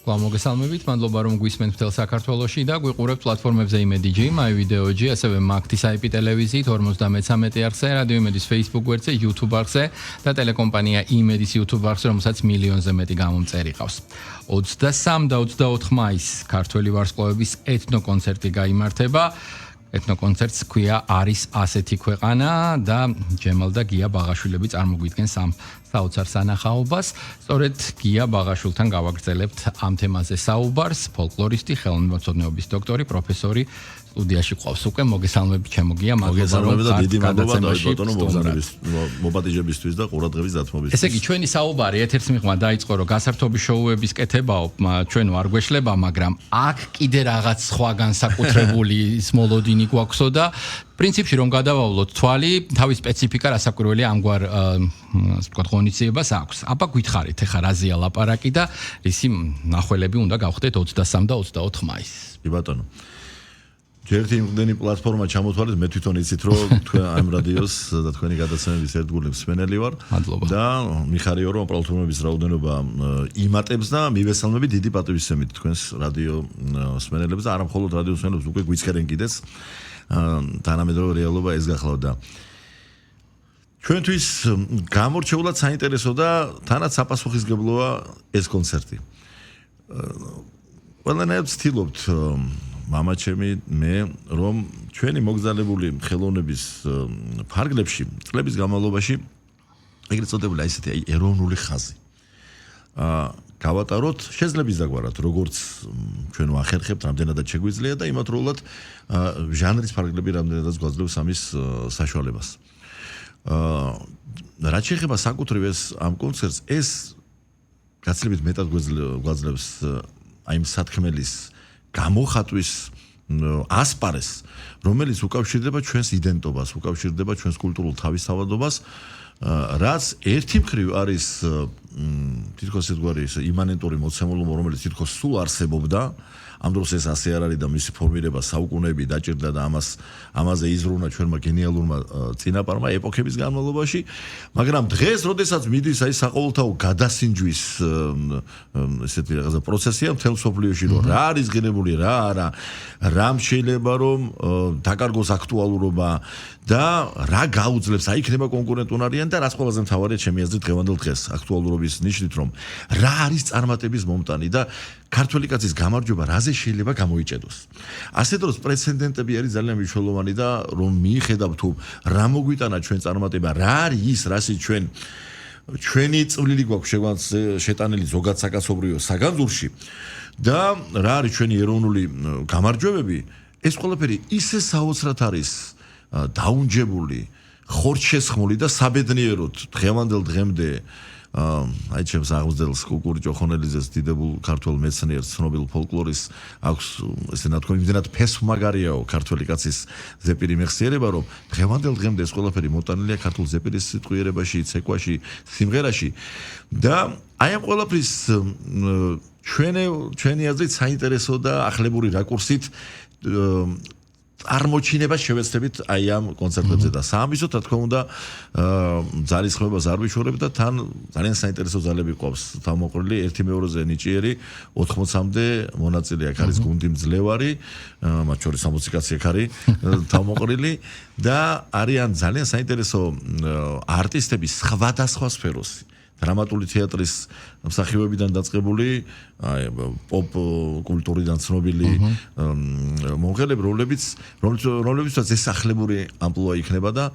მოგესალმებით, მადლობა რომ გვისმენთ მთელ საქართველოში და გვიყურებთ პლატფორმებზე იმედიჯი, MyVideoG, ასევე მაგთის IP ტელევიზიით 53 არხზე, რადიო იმედის Facebook გვერდზე, YouTube არხზე და ტელეკომპანია იმედის YouTube არხზე, რომელსაც მილიონზე მეტი გამომწერი ყავს. 23 და 24 მაისს ქართველი ვარსკვლავების ეთნოკონცერტი გაიმართება. ეთნოკონცერტს ქვია არის ასეთი ქვეყანა და ჯემალ და გია ბაღაშვილები წარმოგვიდგენს ამ საოცარ სანახაობას. სწორედ გია ბაღაშვილთან გავაგრძელებთ ამ თემაზე საუბარს. ფოლკლორისტი, ხელოვნებაცოდნეობის დოქტორი, პროფესორი სტუდიაში ყავს უკვე. მოგესალმებით, ჩემო გია, მადლობა რომ დიდი მადლობა მოპატიჟებისთვის და ყურადღების დათმობისთვის. ესე იგი, ჩვენი საუბარი ეთერს მიღმა დაიწყო, რომ გასართობი შოუების კეთებაო, ჩვენ არ გვეშლება, მაგრამ აქ კიდე რაღაც სხვა განსაკუთრებული მოლოდინი გვაქვსო და პრინციპში რომ გადავავლოთ თვალი, თავის სპეციფიკა რასაკვირველია ამგვარ ასე ვთქვათ ღონისძიებას აქვს. აბა გითხარით, ეხა რაზეა ლაპარაკი და ისი ნახველები უნდა გავხდეთ 23 და 24 მაისს. კი ბატონო. ერთი იმდენი პლატფორმა ჩამოთვალეთ, მე თვითონ იცით რომ თქვენ ამ რადიოს და თქვენი გადაცემების ერთგული მსმენელი ვარ და მიხარიო რომ პლატფორმების რაოდენობა იმატებს და მივესალმები დიდი პატივისცემით თქვენს რადიო მსმენელებს და არა მხოლოდ რადიო მსმენელებს, უკვე გვიცხერენ კიდეც თანამედროვე რეალობა ეს გახლავთ და ჩვენთვის გამორჩეულად საინტერესო და თანაც საპასუხისმგებლოა ეს კონცერტი. ყველანაირად ვცდილობთ მამაჩემი მე რომ ჩვენი მოგზაურებული ხელოვნების ფარგლებში წლების განმავლობაში ეგრეთ წოდებული ესეთი ეროვნული ხაზი გავატაროთ, შეიძლება ისაგვარად როგორც ჩვენ ვახერხებთ, რამდენადაც შეგვიძლია და იმათროულად ჟანრის ფარგლები რამდენადაც გვაძლევს ამის საშუალებას. რაც შეეხება საკუთრივ ეს ამ კონცერტს, ეს გაცილებით მეტად გვაძლევს აი იმ სათქმელის გამოხატვის ასპარეს, რომელიც უკავშირდება ჩვენს იდენტობას, უკავშირდება ჩვენს კულტურულ თავისთავადობას, რაც ერთი მხრივ არის თითქოს ერთგვარი იმანენტური მოცემულობა, რომელიც თითქოს სულ არსებობდა, ამ დროს ეს ასე არ არის და მისი ფორმირება საუკუნეები დაჭირდა და ამაზე იზრუნა ჩვენმა გენიალურმა წინაპარმა ეპოქების განმავლობაში, მაგრამ დღეს, როდესაც მიდის აი საყოველთაო გადასინჯვის ესეთი რაღაცა პროცესია მთელ მსოფლიოში, რომ რა არის ღირებული, რა არა, რამ შეიძლება რომ დაკარგოს აქტუალურობა და რა გაუძლებს, აი იქნება კონკურენტუნარიანი და რაც ყველაზე მთავარია ჩემი აზრით დღევანდელ დღეს აქტუალურობის ნიშნით, რომ რა არის წარმატების მომტანი და ქართველი კაცის გამარჯვება რაზე შეიძლება გამოიჭედოს. ასეთ დროს პრეცედენტები არის ძალიან მნიშვნელოვანი და რომ მიიხედავთ თუ რა მოგვიტანა ჩვენ წარმატება, რა არის ის, რასაც ჩვენი წვლილი გვაქვს შეტანილი ზოგად საკაცობრიო საგანძურში და რა არის ჩვენი ეროვნული გამარჯვებები, ეს ყველაფერი ისე საოცრად არის დაუნჯებული, ხორჩშესხმული და საბედნიეროდ დღევანდელ დღემდე აი ჩემს აღმზრდელს კუკური ჭოხონელიძეს დიდებულ ქართველ მეცნიერს, ცნობილ ფოლკლორის აქვს ესე ნათქვამი, იმდენად ფესვმაგარიაო ქართველი კაცის ზეპირი მეხსიერება, რომ დღევანდელ დღემდე ეს ყველაფერი მოტანილია ქართულ ზეპირის სიტყვიერებაში, ცეკვაში, სიმღერაში და აი ამ ყველაფრის ჩვენი აზრით საინტერესო და ახლებური რაკურსით წარმოჩინება შევეცდებით აი ამ კონცერტებზე და საამისო, რა თქმა უნდა, ძალისხმევას არ ვიშორებ და თან ძალიან საინტერესო ძალები ყავს თავმოყრილი, ერთი მეორეზე ნიჭიერი 80-მდე მონაწილე აქ არის გუნდი მძლევარი, მათ შორის 60 კაცი აქ არის თავმოყრილი და არიან ძალიან საინტერესო არტისტები სხვადასხვა სფეროს. დრამატული თეატრის მსახიობებიდან დაწყებული, აი პოპ კულტურიდან ცნობილი მომღერლები, რომლებიცაც ეს ახლებური ამპლუა იქნება და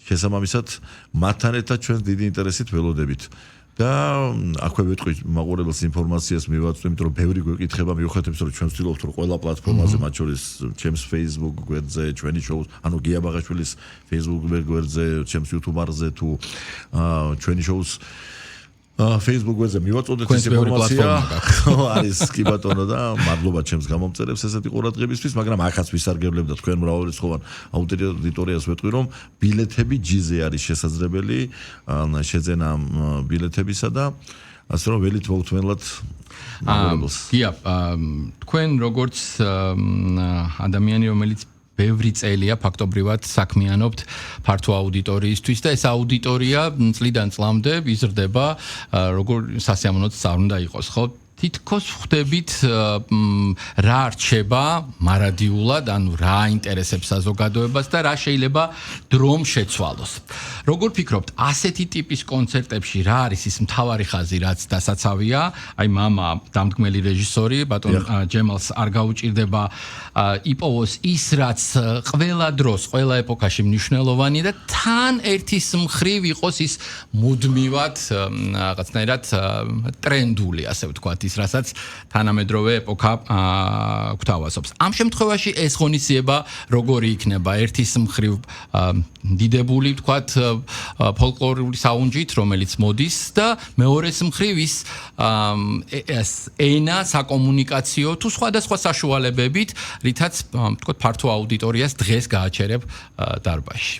შესაბამისად მათთან ერთად ჩვენ დიდი ინტერესით ველოდებით. და აქვე ვეთქვი მაყურებელს ინფორმაციას მივაწვდით, იმიტომ რომ ბევრი გვეკითხება მიუხედავად რომ ჩვენ ვცდილობთ რომ ყველა პლატფორმაზე, მათ შორის ჩემს Facebook გვერდზე, ჩვენი შოუს, ანუ გია ბაღაშვილის Facebook გვერდზე, ჩემს YouTube არხზე თუ ჩვენი შოუს Facebook გვერდზე მივაწოდეთ ეს ინფორმაცია. არის კი ბატონო და მადლობა ჩემს გამომწერებს ესეთი ყურადღებისთვის, მაგრამ ახაც ვისარგებლებ და თქვენ მრავალრიცხოვან აუდიტორიას ვეთქვი, რომ ბილეთები ჯიზე არის შესაძლებელი შეძენა ბილეთებისა და ასე რომ ველით მოუთმენლად მოგებულს. გია, თქვენ როგორც ადამიანი, რომელიც ბევრი წელია ფაქტობრივად საქმიანობთ ფართო აუდიტორიისთვის და ეს აუდიტორია წლიდან წლამდე იზრდება, როგორ სასიამოვნოც არ უნდა იყოს, ხო? თითქოს ხვდებით რა რჩება მარადიულად, ანუ რა ინტერესებს საზოგადოებას და რა შეიძლება დრომ შეცვალოს. როგორ ფიქრობთ, ასეთი ტიპის კონცერტებში რა არის ის მთავარი ხაზი, რაც დასაცავია? აი მამა, დამდგმელი რეჟისორი, ბატონ ჯემალს არ გაუჭირდება იპოვოს ის, რაც ყველა დროს, ყველა ეპოქაში მნიშვნელოვანი და თან ერთის მხრივ იყოს ის მუდმივად რაღაცნაირად ტრენდული, ასე ვთქვათ, ის რასაც თანამედროვე ეპოქა გვთავაზობს. ამ შემთხვევაში ეს ღონისძიება როგორი იქნება? ერთის მხრივ დიდებული, ვთქვათ, ფოლკლორული საუნჯით, რომელიც მოდის და მეორეს მხრივ ის ენა, საკომუნიკაციო თუ სხვადასხვა საშუალებებით, რითაც, ვთქვათ, ფართო აუდიტორიას დღეს გააჩერებ დარბაზში.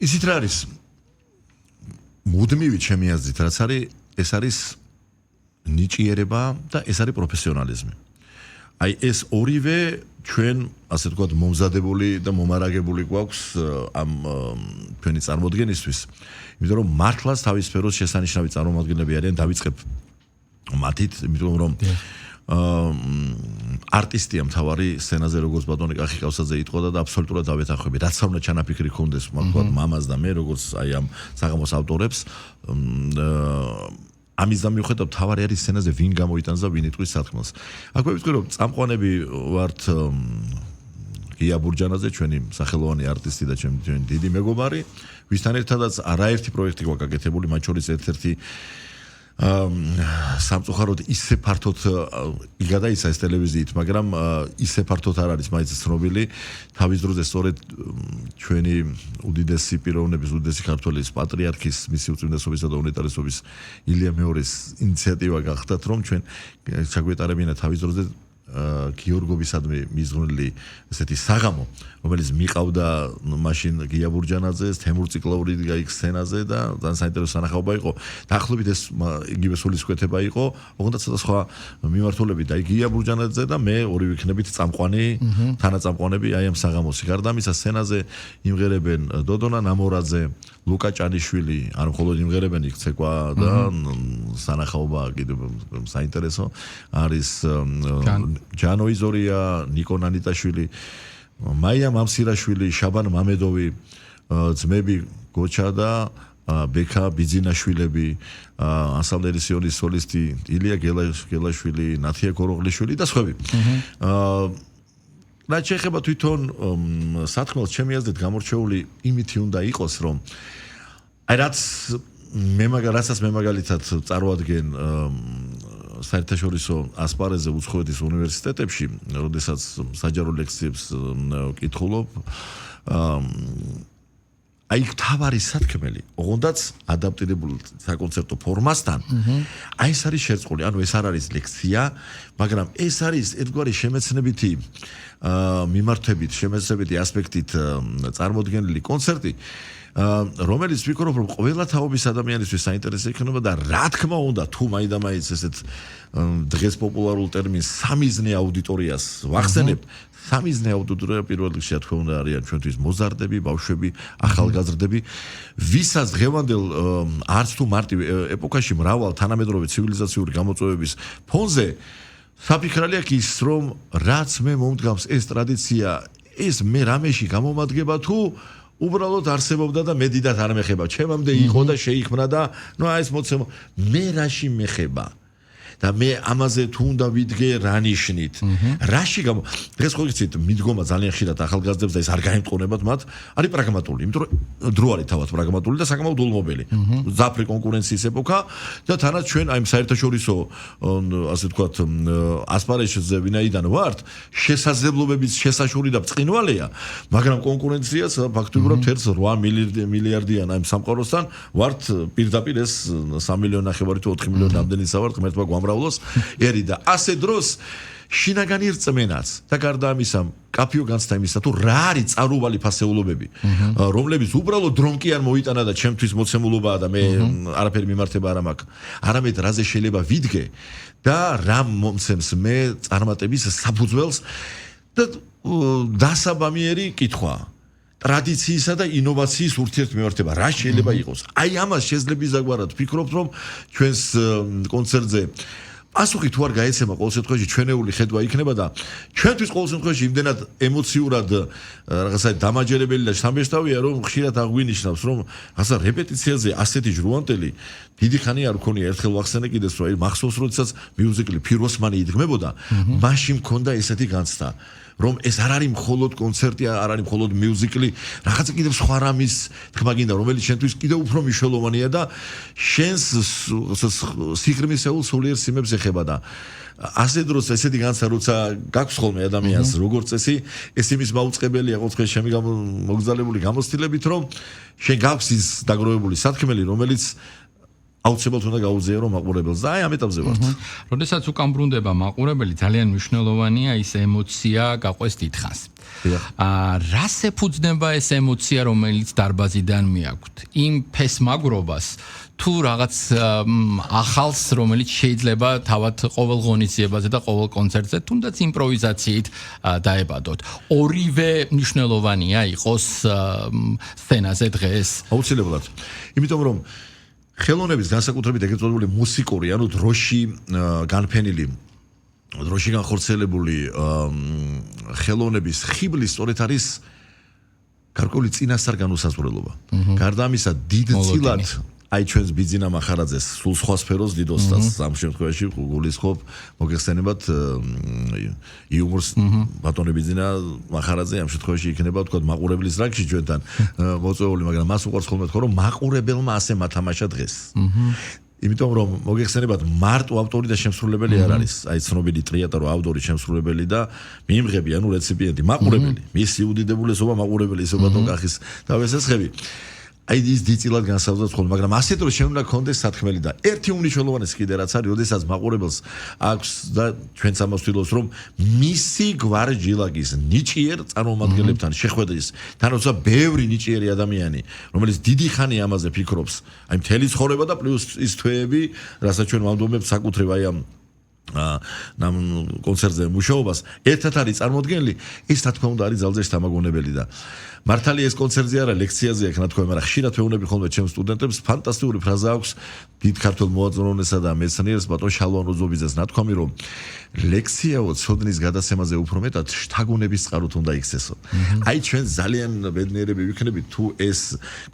ისიც რა არის? მუდმივი ჩემი აზრით, რაც არის, ეს არის ნიჭიერება და ეს არის პროფესიონალიზმი. აი ეს ორივე ჩვენ, ასე ვთქვათ, მომზადებული და მომარაგებული გვაქვს ამ ჩვენი წარმოდგენისთვის, იმიტომ რომ მართლაც თავის სფეროს შესანიშნავი წარმომადგენლები არიან, დავიწყებ მათით, იმიტომ რომ არტისტია მთავარი სცენაზე, როგორც ბატონი კახიკავსაძე იტყოდა და აბსოლუტურად დავეთანხმები. რაც უნდა ჩანაფიქრი ქონდეს, ვთქვათ, მამას და მე, როგორც აი ამ საღამოს ავტორებს, ამის დამიუხედავად თავარი არის სცენაზე ვინ გამოიტანს და ვინ იტყვის სათქმელს. აქვე ვიტყვი რომ წამყვანები ვართ გია ბურჯანაძე, ჩვენი სახელოვანი არტისტი და ჩემი დიდი მეგობარი, ვისთან ერთადაც არაერთი პროექტი გვაქვს გაკეთებული, მათ შორის ერთ-ერთი სამწუხაროდ ისე ფართოდ იგადაიცა ეს ტელევიზიით, მაგრამ ისე ფართოდ არ არის მაინც ცნობილი. თავის დროზე სწორედ ჩვენი უდიდესი პიროვნების, უდიდესი ქართველის პატრიარქის, მისი უწმინდესობისა და უნეტარესობის ილია მეორის ინიციატივა გახდათ, რომ ჩვენ ჩაგვეტარებინა თავის დროზე გიორგობისადმი მიზღვნილი ესეთი საღამო, რომელიც მიყავდა მაშინ გია ბურჯანაძეს, თემურ ციკლაური გაიქ სცენაზე და ძალიან საინტერესო სანახაობა იყო. დაახლოებით ეს იგივე სულისკვეთება იყო, ოღონდ ცოტა სხვა მიმართულებით. აი გია ბურჯანაძე და მე ორი ვიქნებით წამყვანი, თანაწამყვანები აი ამ საღამოსი. გარდა ამისა სცენაზე იმღერებენ დოდონა ნამორაძე, ლუკა ჭანიშვილი, არ მხოლოდ იმღერებენ, იქ ცეკვა და სანახაობა კიდევ საინტერესო არის ჯანო იზორია, ნიკო ნანიტაშვილი, მაია მამსირაშვილი, შაბან მამედოვი, ძმები გოჩა და ბექა ბიძინაშვილები, ანსამბლერი სიონის სოლისტი ილია გელაშვილი, ნათია გოროღლიშვილი და სხვები. რაც შეეხება თვითონ სათქმელს, ჩემი აზრით გამორჩეული იმითი უნდა იყოს, რომ აი რასაც მე მაგალითად წარვადგენ საერთაშორისო ასპარეზზე უცხოეთის უნივერსიტეტებში, როდესაც საჯარო ლექციებს ვკითხულობ, აი თავარი სათქმელი, ოღონდაც ადაპტირებულ საკონცერტო ფორმასთან, აი ეს არის შერწყული, ანუ ეს არ არის ლექცია, მაგრამ ეს არის ერთგვარი შემეცნებითი მიმართვებით, შემეცნებითი ასპექტით წარმოდგენილი კონცერტი, რომელიც ვფიქრობ, რომ ყველა თაობის ადამიანისთვის საინტერესო იქნება და რა თქმა უნდა, თუ მაინდა-მაინც ესეთ დღეს პოპულარულ ტერმინს სამიზნე აუდიტორიას ვახსენებთ, სამიზნე აუდიტორია პირველ რიგში, რა თქმა უნდა, არიან ჩვენთვის მოზარდები, ბავშვები, ახალგაზრდები, ვისაც დღევანდელ არც თუ მარტივ ეპოქაში მრავალ თანამედროვე ცივილიზაციური გამოწვევების ფონზე საფიქრალი აქვს ის, რომ რაც მე მომდგამს ეს ტრადიცია, ეს მე რამეში გამომადგება თუ უბრალოდ არსებობდა და მე დიდად არ მეხება. ჩემამდე იყო და შეიქმნა და ნუ აი ეს მოცემო მე რაში მეხება. და მე ამაზე თუ უნდა ვიდგე რა ნიშნით. რაში დღეს ხო იცით, მიდგომა ძალიან ხშირად ახალგაზრდებს და ეს არ გაემტყუნებათ მათ, არის პრაგმატული, იმიტომ რომ დრო არის თავად პრაგმატული და საკმაოდ ულმობელი. ზაფრი კონკურენციის ეპოქა და თანაც ჩვენ აი საერთაშორისო ასე ვთქვათ ასპარეზზე ვინაიდან ვართ, შესაძლებლობების შესაშური და ბრწყინვალეა, მაგრამ კონკურენციას ფაქტობრივად 8 მილიარდიან აი სამყაროსთან ვართ პირდაპირ ეს 3 მილიონი ნახევარი თუ 4 მილიონი ამდენისა ვართ ღმერთმა გვამრავლოს ერი და ასე დროს შინაგანი რწმენაც და გარდა ამისა კაფიო განცდა იმისა თუ რა არის წარუვალი ფასეულობები რომლებიც უბრალოდ დრომ კი არ მოიტანა და ჩემთვის მოცემულობაა და მე არაფერი მიმართება არ მაქვს არამედ რაზე შეიძლება ვიდგე და რა მომცემს მე წარმატების საფუძველს და დასაბამიერი კითხვა ტრადიციისა და ინოვაციის ურთიერთმემართება რა შეიძლება იყოს აი ამას შეძლებს ზაგვარად ვფიქრობთ რომ ჩვენს კონცერტზე პასუხი თუ არ გაეცემა ყოველ შემთხვევაში ჩვენეული ხედვა იქნება და ჩვენთვის ყოველ შემთხვევაში იმდენად ემოციურად რაღაცა დამაჯერებელი და შთამბეჭდავია რომ ხშირად აღვინიშნავს რომ ასა რეპეტიციაზე ასეთი ჟრუანტელი დიდი ხანი არ მქონია ერთხელ ვახსენე კიდეს რომ მახსოვს როდესაც მიუზიკლი ფიროსმანი იდგმებოდა მაშინ მქონდა ესეთი განცდა რომ ეს არ არის მხოლოდ კონცერტი, არ არის მხოლოდ მიუზიკლი, რაღაცა კიდევ სხვა რამის თქმა გინდა, რომელიც შენთვის კიდევ უფრო მნიშვნელოვანია და შენს სიღრმისეულ სულიერ სიმებს ეხება და ასე დროს ესეთი განცდა როცა გაქვს ხოლმე ადამიანს როგორც წესი, ეს იმის მაუწყებელია ყოველთვის შემი მოგზალებული გამოცდილებით, რომ შენ გაქვს ის დაგროვებული სათქმელი, რომელიც აუცილებლად უნდა გაუზიარო მაყურებელს და აი ამ ეტაპზე ვართ. როდესაც უკან ბრუნდება მაყურებელი, ძალიან მნიშვნელოვანია ის ემოცია გაყვეს დიდხანს. რას ეფუძნება ეს ემოცია, რომელიც დარბაზიდან მიაქვთ? იმ ფესმაგრობას თუ რაღაც ახალს, რომელიც შეიძლება თავად ყოველ ღონისძიებაზე და ყოველ კონცერტზე, თუნდაც იმპროვიზაციით დაებადოთ. ორივე მნიშვნელოვანია იყოს სცენაზე დღეს. აუცილებლად. იმიტომ რომ ხელოვნების განსაკუთრებით ეგრეთ წოდებული მუსიკური, ანუ დროში განფენილი, დროში განხორციელებული ხელოვნების ხიბლი სწორედ არის გარკვეული წინასწარ განუსაზღვრელობა. გარდა ამისა, დიდწილად აი ჩვენს ბიძინა მახარაძეს სულ სხვა სფეროს დიდოსტას ამ შემთხვევაში გულისხმობ მოგეხსენებათ იუმორს ბატონი ბიძინა მახარაძე ამ შემთხვევაში იქნება თქვა მაყურებლის რანგში ჩვენთან მოწვეული, მაგრამ მას უყვარს ხოლმე თქო რომ მაყურებელმა ასე მათამაშა დღეს. იმიტომ რომ მოგეხსენებათ მარტო ავტორი და შემსრულებელი არ არის, აი ცნობილი ტრიატარო ავტორი, შემსრულებელი და მიიმღები, ანუ რეციპიენტი, მაყურებელი. მისი უდიდებულესობა მაყურებელი, ისო ბატონ კახის და ვესესხები. აი ის დიდწილად განსაზღვრავს ხოლმე, მაგრამ ასეთ დროს შენ უნდა გქონდეს სათქმელი და ერთი უმნიშვნელოვანესი კიდე რაც არის, როდესაც მაყურებელს აქვს და ჩვენც ამას ვთვლით რომ მისი გვარჯილაკის ნიჭიერ წარმომადგენლებთან შეხვედრის, თან როცა ბევრი ნიჭიერი ადამიანი, რომელიც დიდი ხანი ამაზე ფიქრობს, აი მთელი ცხოვრება და პლუს ის თვეები, რასაც ჩვენ ვამბობთ საკუთრივ აი ამ კონცერტზე მუშაობას, ერთად არის წარმოდგენილი, ის რა თქმა უნდა არის ძალზე შთამაგონებელი და მართალია ეს კონცერტზე არა, ლექციაზე აქ რა თქმა უნდა, მაგრამ ხშირად ვეუბნები ხოლმე ჩემს სტუდენტებს, ფანტასტიკური ფრაზა აქვს დიდ ქართულ მოაზროვნესა და მეცნიერს ბატონ შალვა როზოვიძეს, ნათქვამი რომ ლექციაო ცოდნის გადაცემაზე უფრო მეტად შთაგონების წყაროთ უნდა იქცესო. აი ჩვენ ძალიან ბედნიერები ვიქნებით თუ ეს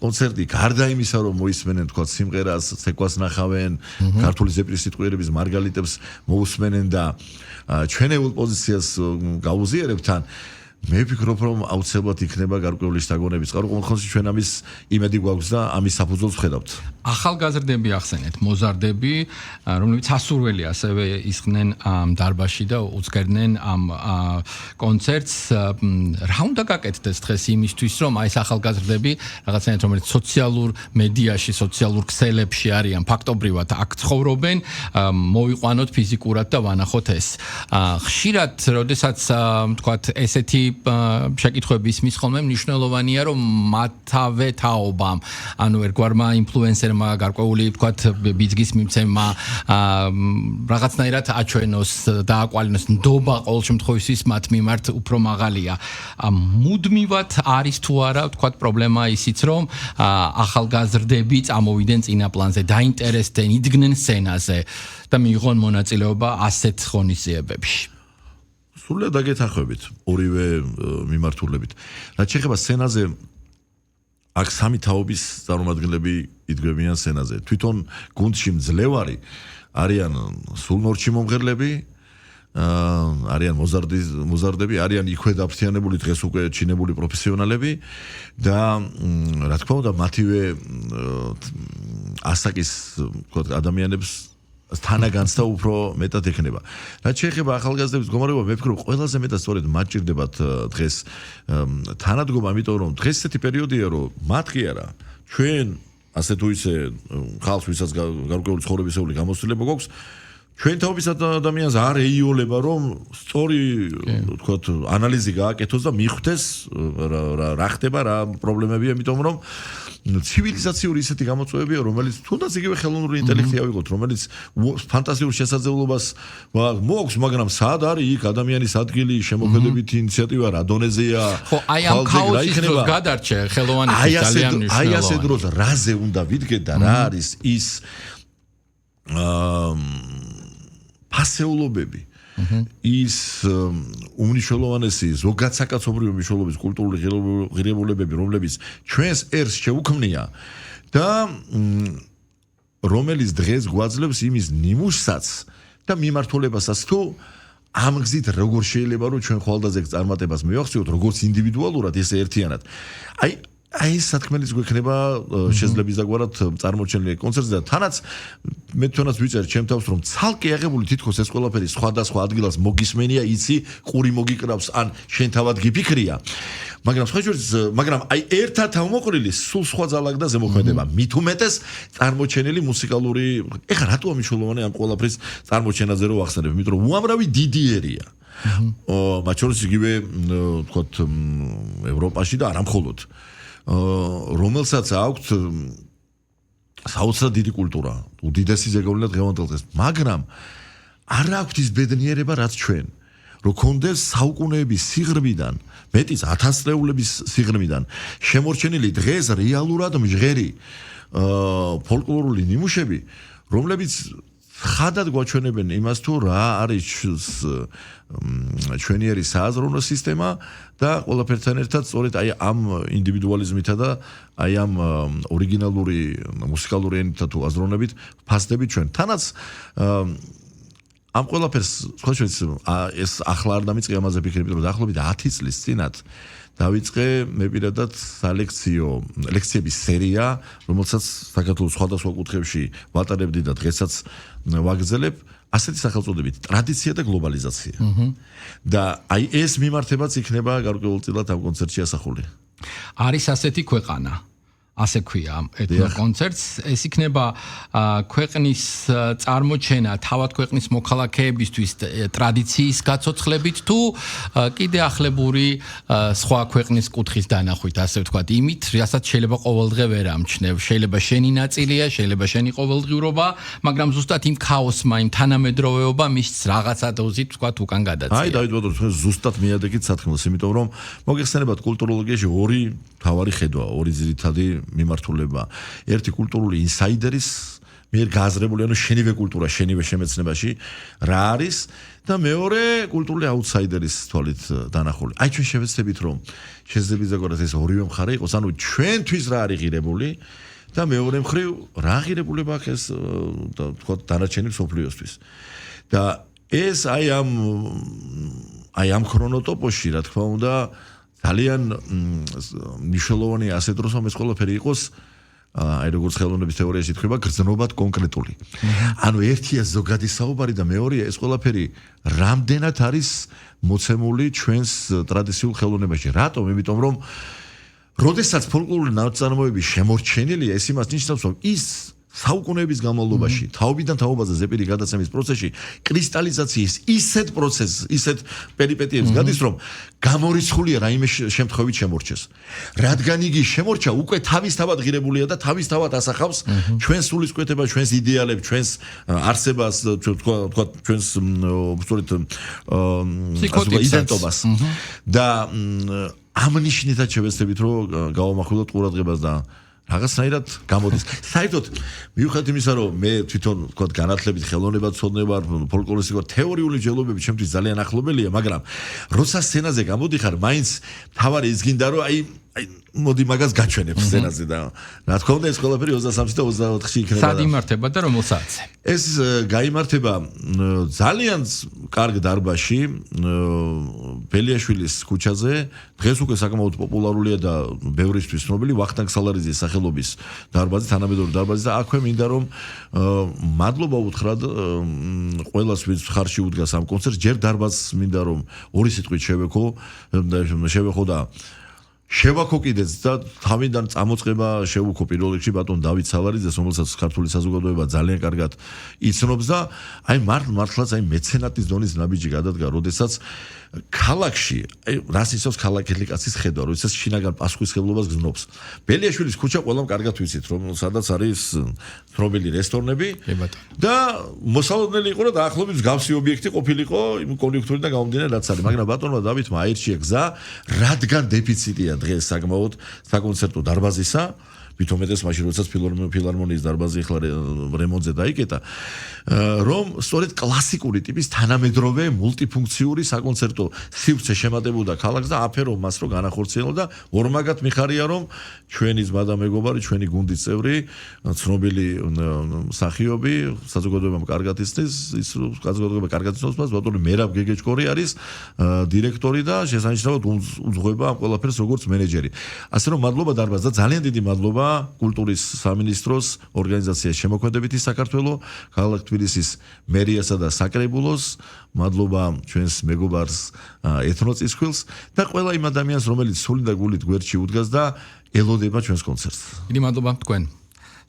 კონცერტი გარდა იმისა რომ მოისმენენ თქვა სიმღერას, ცეკვას ნახავენ, ქართული ზეპირის სიტყვიერების მარგალიტებს მოусმენენ და ჩვენეულ პოზიციას გაუზიარებთან მე ვფიქრობ რომ აუცილებლად იქნება გარკვეული შთაგონების წყარო, ყოველთვის ჩვენ ამის იმედი გვაქვს და ამის საფუძველს ვხედავთ. ახალგაზრდები ახსენეთ, მოზარდები, რომლებიც ასურველი ასევე ისხდნენ ამ დარბაზში და უძღერდნენ ამ კონცერტს. რა უნდა გაკეთდეს დღეს იმისთვის, რომ აი ეს ახალგაზრდები რაღაცნაირად რომელიც სოციალურ მედიაში, სოციალურ ქსელებში არიან, ფაქტობრივად აქ ცხოვრობენ, მოვიყვანოთ ფიზიკურად და ვანახოთ ეს. ხშირად, როდესაც თქვათ ესეთი შეკითხვები ისმის ხოლმე, მნიშვნელოვანია რომ მათავე თაობამ, ანუ ერთგვარმა ინფლუენსერმა, გარკვეული ვთქვათ ბიძგის მიმცემმა რაღაცნაირად აჩვენოს და აყვალინოს ნდობა ყოველ შემთხვევაში მათ მიმართ უფრო მაღალია. მუდმივად არის თუ არა ვთქვათ პრობლემა ისიც რომ ახალგაზრდები წამოვიდნენ წინა პლანზე, დაინტერესდნენ, იდგნენ სცენაზე და მიიღონ მონაწილეობა ასეთ ღონისძიებებში. სულად დაგეთანხმებით ორივე მიმართულებით. რაც შეეხება სცენაზე, აქ სამი თაობის წარმომადგენლები იდგმებიან სცენაზე. თვითონ გუნდში მძლევარი არიან სულნორჩი მომღერლები, არიან მოზარდები, არიან იქვე დაფრთიანებული დღეს უკვე ჩინებული პროფესიონალები და რა თქმა უნდა მათივე ასაკის ადამიანებს თანაგანცდა უფრო მეტად ექნება. რაც შეეხება ახალგაზრდების მდგომარეობა, მე ვფიქრობ, ყველაზე მეტად სწორედ მათ ჭირდებათ დღეს თანადგომა, ამიტომ რომ დღეს ესეთი პერიოდია, რომ მათ კი არა, ჩვენ ასე თუ ისე ხალხს, ვისაც გარკვეული ცხოვრებისეული გამოცდილება გვაქვს, ჩვენ თავის ადამიანს არ ეიოლება, რომ სწორი, ვთქვათ, ანალიზი გააკეთოს და მიხვდეს რა ხდება, რა პრობლემებია, იმიტომ რომ ცივილიზაციური ისეთი გამოწვევებია, რომელიც თუნდაც იგივე ხელოვნური ინტელექტი ავიღოთ, რომელიც ფანტასტიკურ შესაძლებლობას მოაქვს, მაგრამ სად არის იქ ადამიანის ადგილი, შემოქმედებითი ინიციატივა, რა დონეზეა? ხო, აი ამ ქაოსის დროს გადარჩე ხელოვანების ძალიან მნიშვნელოვანი. აი ასე დროს რაზე უნდა ვიდგეთ და რა არის ის ფასეულობები ის უმნიშვნელოვანესი ზოგადსაკაცობრიო მნიშვნელობის კულტურული ღირებულებები, რომლებიც ჩვენს ერს შეუქმნია და რომელიც დღეს გვაძლევს იმის ნიმუშსაც და მიმართულებასაც თუ ამ გზით როგორ შეიძლება რომ ჩვენ ხვალდაზე წარმატებას მივახციოთ როგორც ინდივიდუალურად ესე ერთიანად აი ეს სათქმელიც გვექნება შეძლების დაგვარად წარმოჩენილი კონცერტზე და თანაც მე თვითონაც ვიწერე ჩემ თავს რომ ცალკე აღებული თითქოს ეს ყველაფერი სხვადასხვა ადგილას მოგისმენია იცი ყური მოგიკრავს ან შენ თავად გიფიქრია მაგრამ აი ერთად თავმოყრილი სულ სხვა ძალაგდაზე მოქმედება მით უმეტეს წარმოჩენილი მუსიკალური ეხლა რატოა მნიშვნელოვანი ამ ყველაფრის წარმოჩენაზე რომ ახსენებ იმიტომ რომ უამრავი დიდიერია მათ შორის იგივე თქოთ ევროპაში და არა მხოლოდ რომელსაც აქვს საოცრად დიდი კულტურა, უდიდესი ზეგავლენა დღევანდელ დღეს, მაგრამ არ აქვს ის ბედნიერება, რაც ჩვენ, რომ კონდეს საუკუნეების სიღრმიდან, მეტიც 1000 წლეულების სიღრმიდან შემორჩენილი დღეს რეალურად მჟღერი ფოლკლორული ნიმუშები, რომლებიც ხადად გვაჩვენებენ იმას თუ რა არის ჩვენიერი სააზროვნო სისტემა და ყველაფერთან ერთად სწორედ აი ამ ინდივიდუალიზმითა და აი ამ ორიგინალური მუსიკალური ენითა თუ აზროვნებით ფასდებით ჩვენ თანაც ამ ყველაფერს სხვა ეს ახლა არ დამიწყე ამაზე ფიქრები რომ დაახლოებით 10 წლის წინათ დავიწყე მე პირადად ლექციების სერია, რომელსაც საქართველოს სხვადასხვა კუთხეებში ვატარებდი და დღესაც ვაგრძელებ, ასეთი სახელწოდებით ტრადიცია და გლობალიზაცია. და აი ეს მიმართებაც იქნება გარკვეულწილად ამ კონცერტში ასახული. არის ასეთი ქვეყანა ასე ქვია ეთნო კონცერტს ეს იქნება ქვეყნის წარმოჩენა თავად ქვეყნის მოქალაქეებისთვის ტრადიციის გაცოცხლებით თუ კიდე ახლებური სხვა ქვეყნის კუთხის დანახვით ასე ვთქვათ იმით რასაც შეიძლება ყოველდღე ვერ ამჩნევ შეიძლება შენი ნაწილია შეიძლება შენი ყოველდღიურობა მაგრამ ზუსტად იმ ქაოსმა იმ თანამედროვეობა მის რაღაცა დოზით ვთქვათ უკან გადაწია აი დავით ბატონო თქვენ ზუსტად მიადეკით სათქმელს იმიტომ რომ მოგეხსენებათ კულტუროლოგიაში ორი თავარი ხედვა ორი ძირითადი მიმართულება ერთი კულტურული ინსაიდერის მიერ გააზრებული ანუ შენივე კულტურა შენივე შემეცნებაში რა არის და მეორე კულტურული აუტსაიდერის თვალით დანახული აი ჩვენ შევეცდებით რომ შეძლებს ზოგადად ეს ორივე მხარე იყოს ანუ ჩვენთვის რა არის ღირებული და მეორე მხრივ რა ღირებულება აქვს ეს თქო დანარჩენი მსოფლიოსთვის და ეს აი ამ ქრონოტოპოში რა თქმა უნდა ძალიან მნიშვნელოვანი ასეთ დროს რომ ეს ყველაფერი იყოს აი როგორც ხელოვნების თეორიაში ითქვა გრძნობად კონკრეტული. ანუ ერთია ზოგადი საუბარი და მეორეა ეს ყველაფერი რამდენად არის მოცემული ჩვენს ტრადიციულ ხელოვნებაში. რატომ? იმიტომ რომ როდესაც ფოლკლორული ნაწარმოები შემორჩენილია, ეს იმას ნიშნავს, რომ ის საუკუნეების განმავლობაში, თაობიდან თაობაზე ზეპირი გადაცემის პროცესში, კრისტალიზაციის ისეთ პროცესს, ისეთ პერიპეტიებს გადის, რომ გამორიცხულია რაიმე შემთხვევით შემორჩეს. რადგან იგი შემორჩა, უკვე თავისთავად ღირებულია და თავისთავად ასახავს ჩვენს სულისკვეთებას, ჩვენს იდეალებს, ჩვენს არსებას, თქვა ჩვენს უბრალოდ იდენტობას. და ამ ნიშნითაც შევეცდებით, რომ გავამახვილოთ ყურადღებას და რაღაცნაირად გამოდის. საერთოდ მიუხედავად იმისა, რომ მე თვითონ თქვა განათლებით ხელოვნება ცოდნება ფოლკლორისტი ვარ, თეორიული ჯელობები ჩემთვის ძალიან ახლობელია, მაგრამ როცა სცენაზე გამოდიხარ, მაინც თავარი ის გინდა, რომ აი მოდი მაგას გაჩვენებ სცენაზე და რა თქმა უნდა ეს ყველაფერი 23 და 24-ში იქნება. სად იმართება და რომელ საათზე? ეს გაიმართება ძალიან კარგ დარბაზში, ბელიაშვილის ქუჩაზე. დღეს უკვე საკმაოდ პოპულარულია და ბევრისთვის ცნობილი ვახტანგ სალარიძის სახელობის დარბაზი, თანამედროვე დარბაზი და აქვე მინდა რომ მადლობა უთხრათ ყველას ვინც ხარში უდგას ამ კონცერტს. ჯერ დარბაზს მინდა რომ ორი სიტყვით შევეხო და შევაქო კიდეც და თავიდან წამოწყება შევუქო პირველ რიგში ბატონ დავით სალარიძეს, რომელსაც ქართული საზოგადოება ძალიან კარგად იცნობს და აი მართლაც აი მეცენატის დონის ნაბიჯი გადადგა, როდესაც ქალაქში, აი რას ისოს ქალაქელი კაცის ხედვა, როდესაც შინაგან პასუხისმგებლობას გზნობს. ბელიაშვილის ქუჩა ყველამ კარგად ვიცით, რომ სადაც არის ცნობილი რესტორნები და მოსალოდნელი იყო და დაახლოებით მსგავსი ობიექტი ყოფილიყო იმ კონიუნქტურიდან გამომდინარე რაც არის, მაგრამ ბატონმა დავითმა აირჩია გზა, რადგან დეფიციტია დღეს საკმაოდ საკონცერტო დარბაზისა, ვითომეტეს მაშინ როდესაც ფილარმონიის დარბაზი ახლა რემონტზე დაიკეტა, რომ სწორედ კლასიკური ტიპის თანამედროვე მულტიფუნქციური საკონცერტო სივრცე შემატებოდა ქალაქს და აფერო მას რო განახორციელოდა. ორმაგად მიხარია რომ ჩვენი ძმა და მეგობარი, ჩვენი გუნდის წევრი, ცნობილი მსახიობი, საზოგადოებამ კარგად იცნის, ის საზოგადოება კარგად იცნობს მას, ბატონი მერაბ გეგეჭკორი არის დირექტორი და შესანიშნავად უძღვება ამ ყველაფერს როგორც მენეჯერი. ასე რომ მადლობა დარბაზს და ძალიან დიდი მადლობა კულტურის სამინისტროს ორგანიზაციის შემოქმედებითი საქართველო, ქალაქ თბილისის მერიასა და საკრებულოს, მადლობა ჩვენს მეგობარს ეთნოწისქვილს და ყველა იმ ადამიანს, რომელიც სული და გულით გვერდში უდგას და ელოდება ჩვენს კონცერტს. დიდი მადლობა თქვენ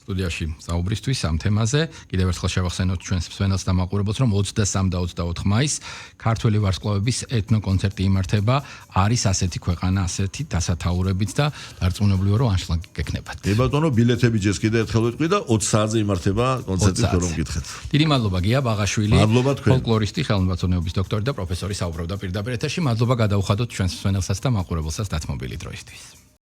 სტუდიაში საუბრისთვის ამ თემაზე. კიდევ ერთხელ შევახსენოთ ჩვენს მსმენელს და მაყურებელს, რომ 23 და 24 მაისს ქართველი ვარსკვლავების ეთნო-კონცერტი იმართება. არის ასეთი ქვეყანა, ასეთი დასათაურებით და დარწმუნებულიო რომ ანშლაგი გექნებათ. ბატონო, ბილეთები ჯერ კიდევ ერთხელ ვიტყვი და 20 საათზე იმართება კონცერტი, რომ გითხეთ. დიდი მადლობა გია ბაღაშვილი, მადლობა თქვენ. ფოლკლორისტი, ხელოვნებაცნობის დოქტორი და პროფესორი საუბრობდა პირდაპირ ეთერში. მადლობა გადაუხადოთ ჩვენს მსმენელსაც და მაყურებელსაც დათმობილი დროისთვის.